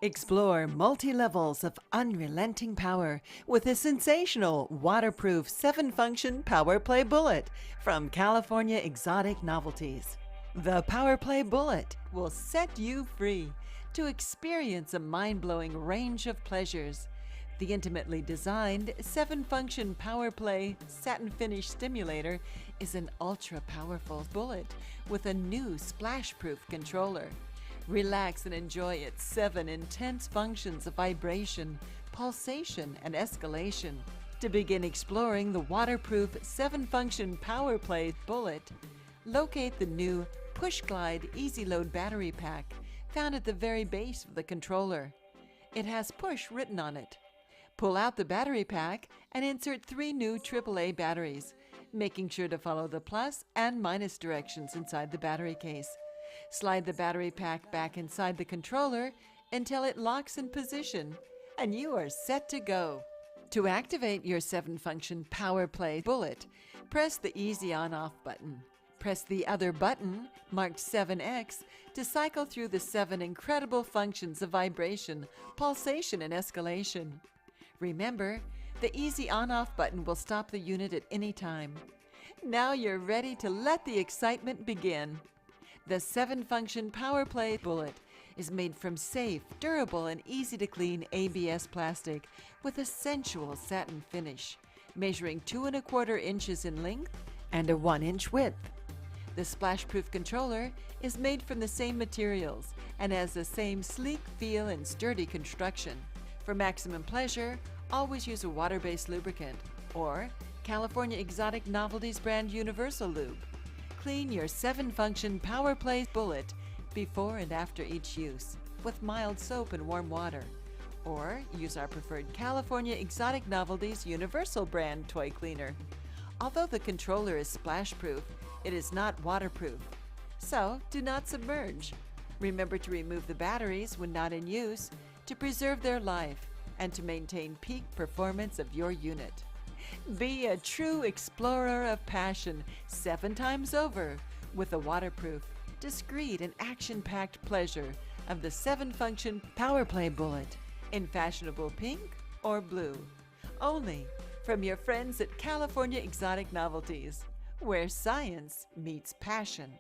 Explore multi-levels of unrelenting power with a sensational waterproof 7-function Power Play Bullet from California Exotic Novelties. The Power Play Bullet will set you free to experience a mind-blowing range of pleasures. The intimately designed 7-function Power Play satin finish stimulator is an ultra-powerful bullet with a new splash-proof controller. Relax and enjoy its 7 intense functions of vibration, pulsation, and escalation. To begin exploring the waterproof 7-function Power Play Bullet, locate the new Push Glide Easy Load battery pack found at the very base of the controller. It has push written on it. Pull out the battery pack and insert 3 new AAA batteries, making sure to follow the plus and minus directions inside the battery case. Slide the battery pack back inside the controller until it locks in position, and you are set to go. To activate your 7-function Power Play Bullet, press the Easy On-Off button. Press the other button, marked 7X, to cycle through the 7 incredible functions of vibration, pulsation, and escalation. Remember, the Easy On-Off button will stop the unit at any time. Now you're ready to let the excitement begin. The 7-function Power Play Bullet is made from safe, durable, and easy-to-clean ABS plastic with a sensual satin finish, measuring 2 1/4 inches in length and a 1-inch width. The splash-proof controller is made from the same materials and has the same sleek feel and sturdy construction. For maximum pleasure, always use a water-based lubricant or California Exotic Novelties brand Universal Lube. Clean your 7-function Power Play Bullet before and after each use with mild soap and warm water, or use our preferred California Exotic Novelties Universal brand toy cleaner. Although the controller is splash-proof, it is not waterproof, so do not submerge. Remember to remove the batteries when not in use to preserve their life and to maintain peak performance of your unit. Be a true explorer of passion 7 times over with the waterproof, discreet, and action-packed pleasure of the 7-function Power Play Bullet in fashionable pink or blue. Only from your friends at California Exotic Novelties, where science meets passion.